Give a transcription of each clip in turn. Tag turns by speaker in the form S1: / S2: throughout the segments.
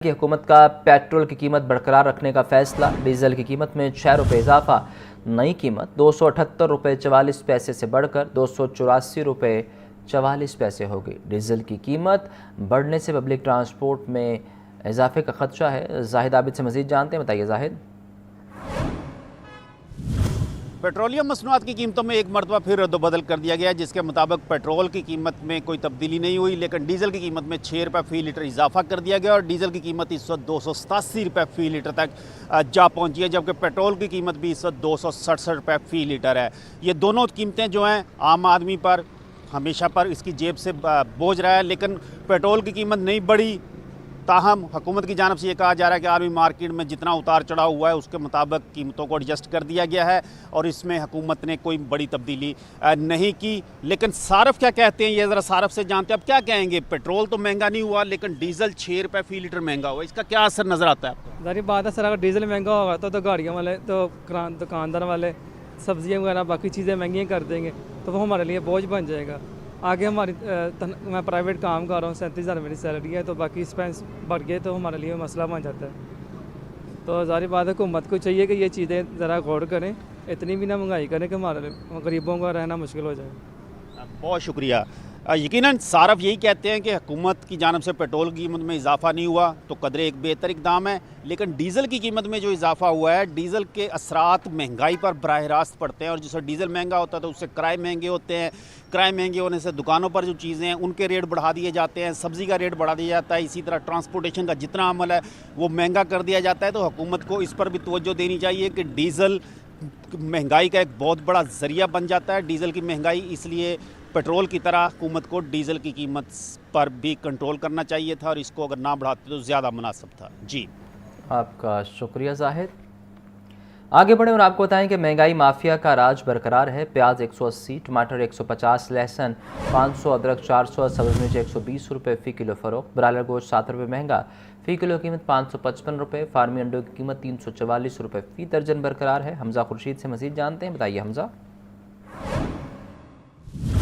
S1: की हुकूमत का पेट्रोल की कीमत बरकरार रखने का फैसला। डीजल की कीमत में 6 रुपये इजाफा। नई कीमत 278 रुपये 44 पैसे से बढ़कर 284 रुपये 44 पैसे होगी। डीजल की कीमत बढ़ने से पब्लिक ट्रांसपोर्ट में इजाफे का खदशा है। जाहिद आबिद से मज़ीद जानते हैं, बताइए जाहिद।
S2: पेट्रोलियम मसनूआत की कीमतों में एक मरतबा फिर रद्दबदल कर दिया गया, जिसके मुताबिक पेट्रोल की कीमत में कोई तब्दीली नहीं हुई, लेकिन डीजल की कीमत में 6 रुपये फ़ी लीटर इजाफा कर दिया गया और डीजल की कीमत इस वक्त 287 रुपये फ़ी लीटर तक जा पहुंची है, जबकि पेट्रोल की कीमत भी इस वक्त 267 रुपये फ़ी लीटर है। ये दोनों कीमतें जो हैं आम आदमी पर हमेशा पर इसकी जेब से बोझ रहा है, लेकिन पेट्रोल की कीमत नहीं बढ़ी। ताहम हुकूमत की जानब से ये कहा जा रहा है कि आर्मी मार्केट में जितना उतार चढ़ाव हुआ है उसके मुताबिक कीमतों को एडजस्ट कर दिया गया है और इसमें हुकूमत ने कोई बड़ी तब्दीली नहीं की। लेकिन सारफ क्या कहते हैं, ये ज़रा सारफ से जानते हैं। अब क्या कहेंगे, पेट्रोल तो महंगा नहीं हुआ लेकिन डीजल 6 रुपये फ़ी लीटर महंगा हुआ, इसका क्या असर नज़र आता है आपको?
S3: जारी बात है सर, अगर डीजल महंगा होगा तो गाड़ियों वाले तो दुकानदार वाले सब्जियां वगैरह बाकी चीज़ें महंगी कर देंगे, तो वो हमारे लिए बोझ बन जाएगा। आगे हमारी मैं प्राइवेट काम कर रहा हूँ, 37,000 मेरी सैलरी है, तो बाकी एक्सपेंस बढ़ गए तो हमारे लिए मसला बन जाता है। तो ज़ाहिर बात है हुकूमत को चाहिए कि ये चीज़ें ज़रा गौर करें, इतनी भी ना महंगाई करें कि हमारे गरीबों का रहना मुश्किल हो जाए।
S2: बहुत शुक्रिया। यकीनन सारफ यही कहते हैं कि हुकूमत की जानब से पेट्रोल की कीमत में इजाफा नहीं हुआ तो कदरे एक बेहतर इकदाम है, लेकिन डीज़ल की कीमत में जो इजाफा हुआ है, डीज़ल के असरात महंगाई पर बराह रास्त पड़ते हैं और जिससे डीज़ल महंगा होता है तो उससे किराए महंगे होते हैं। किराए महंगे होने से दुकानों पर जो चीज़ें हैं उनके रेट बढ़ा दिए जाते हैं, सब्ज़ी का रेट बढ़ा दिया जाता है, इसी तरह ट्रांसपोर्टेशन का जितना अमल है वो महंगा कर दिया जाता है। तो हुकूमत को इस पर भी तवज्जो देनी चाहिए कि डीज़ल महंगाई का एक बहुत बड़ा ज़रिया बन जाता है, डीज़ल की महंगाई। इसलिए पेट्रोल की तरह हुकूमत को डीज़ल की कीमत पर भी कंट्रोल करना चाहिए था और इसको अगर ना बढ़ाते तो ज़्यादा मुनासिब था। जी,
S1: आपका शुक्रिया जाहिद। आगे बढ़े और आपको बताएं कि महंगाई माफिया का राज बरकरार है। प्याज 180, टमाटर 150, लहसुन 500, अदरक 400, सब्ज़ मिर्च 120 रुपये फ़ी किलो फ़रोख्त। ब्रायलर गोश्त 7 रुपये महंगा, फ़ी किलो कीमत 555 रुपये। फार्मी अंडों की कीमत 344 रुपये फ़ी दर्जन बरकरार है। हमजा खुर्शीद से मज़ीद जानते हैं, बताइए हमजा।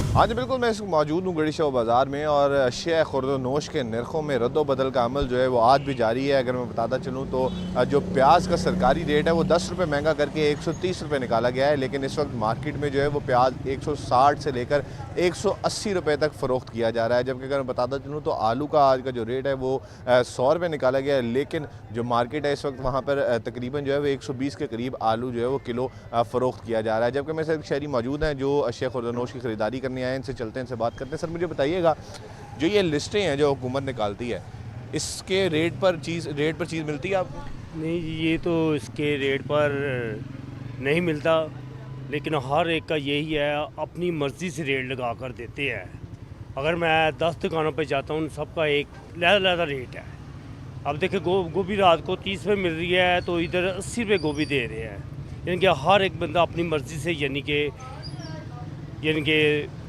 S4: हाँ जी बिल्कुल, मैं इस मौजूद हूँ गड़ी शो बाज़ार में और अशिया खुर्द-ओ-नोश के नरखों में रद्द-ओ-बदल का अमल जो है वो आज भी जारी है। अगर मैं बताता चलूँ तो जो प्याज का सरकारी रेट है वो 10 रुपये महंगा करके 130 रुपये निकाला गया है, लेकिन इस वक्त मार्केट में जो है वो प्याज 160 से लेकर 180 रुपये तक फ़रोख्त किया जा रहा है। जबकि अगर मैं बताता चलूँ तो आलू का आज का जो रेट है वो 100 रुपये निकाला गया है, लेकिन जो मार्केट है इस वक्त वहाँ पर तकरीबन जो है वो 120 के करीब आलू जो है वो किलो फ़रोख्त किया जा रहा है। जबकि मेरे साथ शहरी मौजूद हैं जो अशिया खुर्द-ओ-नोश की ख़रीदारी करने आए हैं, इनसे चलते हैं, इनसे बात करते हैं। सर मुझे बताइएगा, जो ये लिस्टें हैं जो हुकूमत निकालती है, इसके रेट पर चीज़ मिलती है आपको?
S5: नहीं जी, ये तो इसके रेट पर नहीं मिलता, लेकिन हर एक का यही है, अपनी मर्ज़ी से रेट लगा कर देते हैं। अगर मैं 10 दुकानों पे जाता हूँ, सबका एक अलग रेट है। अब देखिए गोभी रात को 30 रुपये मिल रही है तो इधर 80 रुपये गोभी दे रहे हैं। यानी कि हर एक बंदा अपनी मर्ज़ी से यानी कि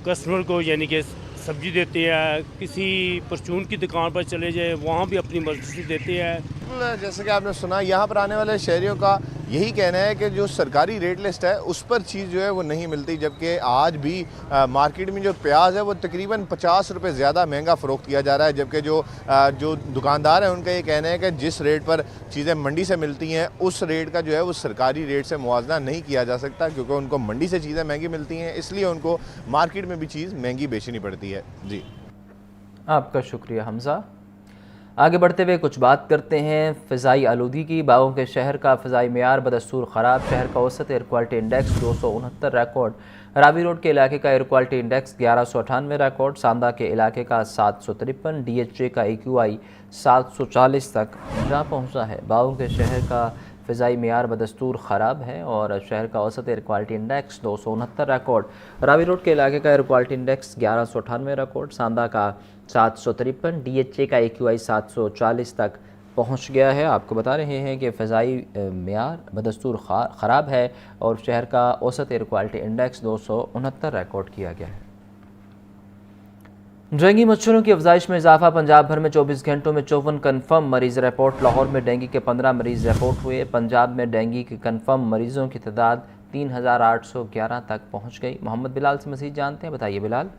S5: कस्टमर को यानी कि सब्ज़ी देते हैं। किसी परचून की दुकान पर चले जाए, वहाँ भी अपनी मर्ज़ी से देते हैं।
S4: जैसे कि आपने सुना, यहाँ पर आने वाले शहरियों का यही कहना है कि जो सरकारी रेट लिस्ट है उस पर चीज़ जो है वो नहीं मिलती। जबकि आज भी मार्केट में जो प्याज है वो तकरीबन 50 रुपये ज़्यादा महंगा फ़रोख्त किया जा रहा है। जबकि जो दुकानदार हैं उनका ये कहना है कि जिस रेट पर चीज़ें मंडी से मिलती हैं उस रेट का जो है वो सरकारी रेट से मुआवजा नहीं किया जा सकता, क्योंकि उनको मंडी से चीज़ें महंगी मिलती हैं, इसलिए उनको मार्केट में भी चीज़ महंगी बेचनी पड़ती है। जी,
S1: आपका शुक्रिया हमजा। आगे बढ़ते हुए कुछ बात करते हैं फ़िज़ाई आलूगी की। बागों के शहर का फ़िज़ाई मेयार बदस्तूर ख़राब। शहर का औसत air quality index 269 record. Ravi road के इलाके का एयर क्वालिटी इंडेक्स 1198 रिकॉर्ड। सांदा के इलाके का 753। DHA का AQI 740 तक जा पहुँचा है। बागों के शहर का फ़िज़ाई मेयार बदस्तूर ख़राब है और शहर का औसत air quality index 269 record. Ravi road के इलाके का एयर क्वालिटी इंडेक्स 1198 रिकॉर्ड। सांदा का 753। DHA का AQI 740 तक पहुंच गया है। आपको बता रहे हैं कि फ़िज़ाई मेयार बदस्तूर ख़राब है और शहर का औसत एयर क्वालिटी इंडेक्स 269 रिकॉर्ड किया गया है। डेंगू मच्छरों की अफजाइश में इजाफा। पंजाब भर में 24 घंटों में 54 कन्फर्म मरीज़ रिपोर्ट। लाहौर में डेंगू के 15 मरीज़ रिपोर्ट हुए। पंजाब में डेंगू के कन्फर्म मरीज़ों की तादाद 3811 तक पहुँच गई। मोहम्मद बिलाल से मज़ीद जानते हैं, बताइए बिलाल।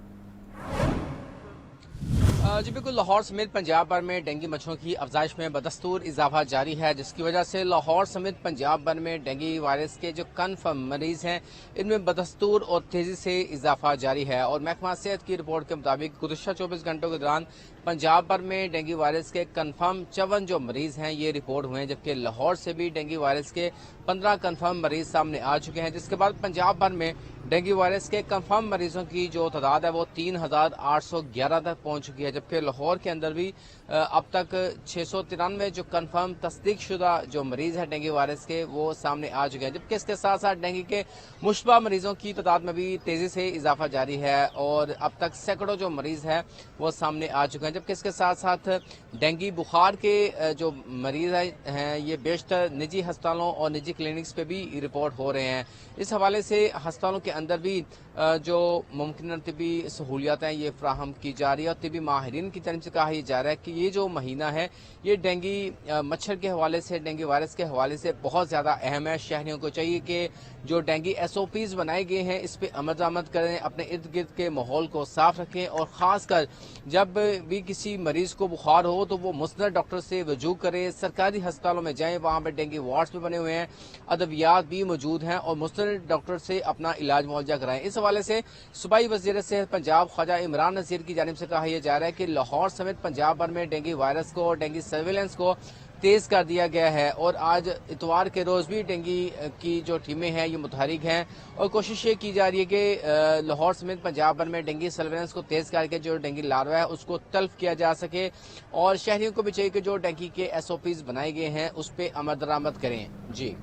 S6: जी बिल्कुल, लाहौर समेत पंजाब भर में डेंगू मच्छरों की अफजाइश में बदस्तूर इजाफा जारी है, जिसकी वजह से लाहौर समेत पंजाब भर में डेंगू वायरस के जो कन्फर्म मरीज हैं इनमें बदस्तूर और तेजी से इजाफा जारी है। और महकमा सेहत की रिपोर्ट के मुताबिक गुज़श्ता 24 घंटों के दौरान पंजाब भर में डेंगू वायरस के कन्फर्म 54 जो मरीज हैं ये रिपोर्ट हुए हैं, जबकि लाहौर से भी डेंगू वायरस के 15 कन्फर्म मरीज सामने आ चुके हैं, जिसके बाद पंजाब भर में डेंगू वायरस के कन्फर्म मरीजों की जो तादाद है वो 3811 तक पहुंच चुकी है, जबकि लाहौर के अंदर भी अब तक 693 जो कन्फर्म तस्दीक शुदा जो मरीज है डेंगू वायरस के वो सामने आ चुके हैं। जबकि इसके साथ साथ डेंगू के मुशबा मरीजों की तादाद में भी तेजी से इजाफा जारी है और अब तक सैकड़ों जो मरीज है वो सामने आ चुके हैं। जबकि इसके साथ साथ डेंगू बुखार के जो मरीज हैं ये बेशतर निजी अस्पतालों और निजी क्लिनिक्स पे भी रिपोर्ट हो रहे हैं। इस हवाले से अस्पतालों के अंदर भी जो मुमकिन तिबी सहूलियात हैं ये फ्राहम की जा रही है और तिबी माहिरीन की तरफ से कहा यह जा रहा है कि ये जो महीना है ये डेंगू मच्छर के हवाले से, डेंगू वायरस के हवाले से बहुत ज़्यादा अहम है। शहरियों को चाहिए कि जो डेंगू SOPs बनाए गए हैं इस पर अमल दरामद करें, अपने इर्द गिर्द के माहौल को साफ रखें और ख़ासकर जब भी किसी मरीज को बुखार हो तो वो मुस्तनद डॉक्टर से वजू करें। सरकारी अस्पतालों में जाएं, वहाँ पर डेंगू वार्ड्स भी बने हुए हैं, अद्वियात भी मौजूद हैं और मुस्तनद डॉक्टर से अपना इलाज मुआवजा कराएं। इस हवाले से सूबाई वज़ीर सेहत पंजाब ख्वाजा इमरान नज़ीर की जानिब से कहा यह जा रहा है कि लाहौर समेत पंजाब भर में डेंगू वायरस को, डेंगू सर्विलेंस को तेज कर दिया गया है और आज इतवार के रोज भी डेंगू की जो टीमें हैं ये मुतहरिक हैं और कोशिश ये की जा रही है कि लाहौर समेत पंजाब भर में डेंगू सर्विलेंस को तेज करके जो डेंगू लार्वा है उसको तल्फ किया जा सके और शहरियों को भी चाहिए कि जो डेंगू के SOPs बनाए गए हैं उस पर अमल दरामद करें। जी,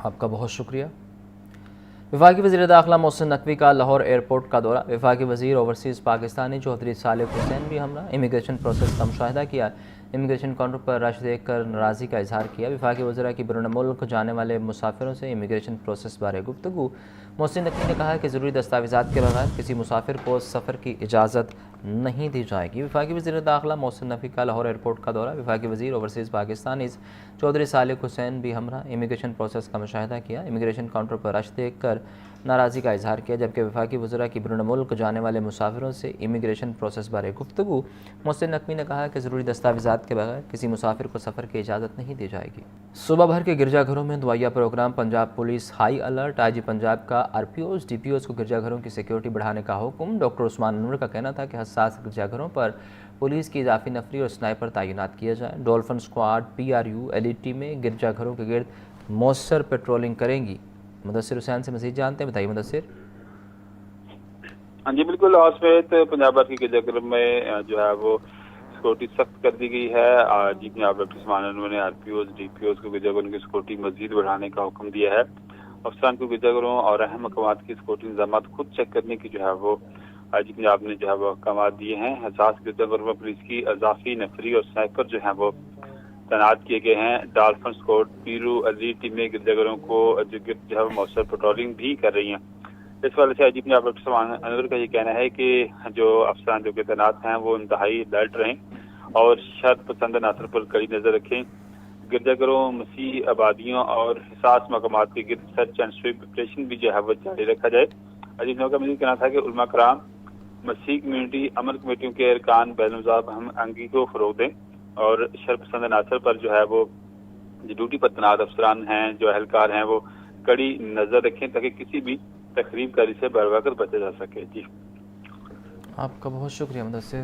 S1: आपका बहुत शुक्रिया। वफाकी वज़ीर दाखिला मोहसिन नकवी का लाहौर एयरपोर्ट का दौरा। वफाकी वज़ीर ओवरसीज़ पाकिस्तानी चौधरी सालिक हुसैन भी हमरा इमिग्रेशन प्रोसेस का मुशाहिदा किया। इमिग्रेशन काउंटर पर रश देखकर नाराज़गी का इजहार किया। वफाकी वज़रा की बैरून मुल्क जाने वाले मुसाफिरों से इमिग्रेशन प्रोसेस बारे गुफ्तगू। मोहसिन नकवी ने कहा कि ज़रूरी दस्तावेज़ात के बगैर किसी मुसाफिर को सफ़र की इजाज़त नहीं दी जाएगी। वफाकी वज़ीर दाखिला मोहसिन नकवी का लाहौर एयरपोर्ट का दौरा। वफाकी वज़ीर ओवरसीज़ पाकिस्तानी चौधरी सालिक हुसैन भी हमरा इमिग्रेशन प्रोसेस का मुशाहिदा किया। इमिग्रेशन काउंटर पर रश देख कर नाराज़गी का इजहार किया, जबकि वफाकी वज़रा की बैरून मुल्क जाने वाले मुसाफिरों से इमिग्रेशन प्रोसेस बारे गुफ्तगू। मोहसिन नकवी ने कहा कि ज़रूरी दस्तावेज़ात के बगैर किसी मुसाफिर को सफ़र की इजाज़त नहीं दी जाएगी। सुबह भर के गिरजाघरों में दुआया program. Punjab police high alert. IG Punjab का RPOs DPOs को गिरजाघरों की सिक्योरिटी बढ़ाने का हुक्म। डॉक्टर उस्मान अनवर का कहना था कि हसास गिरजाघरों पर पुलिस की इजाफी नफरी और स्नाइपर तैनात किया जाए। डॉल्फिन स्क्वाड PRU LET में गिरजाघरों के गिर्द मौसर पेट्रोलिंग करेंगी। मुदस्सिर हुसैन से मज़ीद जानते हैं, बताइए मुदस्सिर।
S7: हाँ जी बिल्कुल, लाहौर समेत पंजाब भर के गिरजाघरों में जो है वो सिक्योरिटी सख्त कर दी गई है। जी पंजाब डॉक्टर उस्मान अनवर ने RPOs DPOs को गिरजाघरों की सिक्योरिटी मजीद बढ़ाने का हुक्म दिया है। अफसरान को गिरजाघरों और अहम मकामात की सिक्योरिटी इंतजाम खुद चेक करने की जो है वो जी पंजाब ने जो है वो अहकाम दिए हैं। हसास गिरजाघरों में पुलिस की इजाफी नफरी और स्नाइपर जो है वो तैनात किए गए हैं। डॉल्फिन स्क्वाड PRU LET टीमें गिरजाघरों को जो है वो मौसर पेट्रोलिंग भी कर रही हैं। इस वाले से जी पंजाब डॉक्टर उस्मान अनवर का ये कहना है कि जो अफसरान जो कि तैनात हैं वो इंतहाई अलर्ट रहें और शर्त पसंद नासर पर कड़ी नजर रखें। गिरजाघरों, मसीह आबादियों और हिसास मकामात के गिर्द सर्च एंड स्वीप ऑपरेशन भी जो है वो जारी रखा जाए। अजीब पंजाब का मजीद कहना था कि उलमा कराम, मसीह कम्यूनिटी, अमल कमेटियों के अरकान बैनुज़ाब हम अंगी को फरोग दें और शर्पसंद नासर पर जो है वो ड्यूटी पर तैनात अफसरान हैं, जो अहलकार हैं, वो कड़ी नजर रखें ताकि किसी भी तकरीब कारी से बर वक्त बचा जा सके। जी,
S1: आपका बहुत शुक्रिया मुदस्सिर।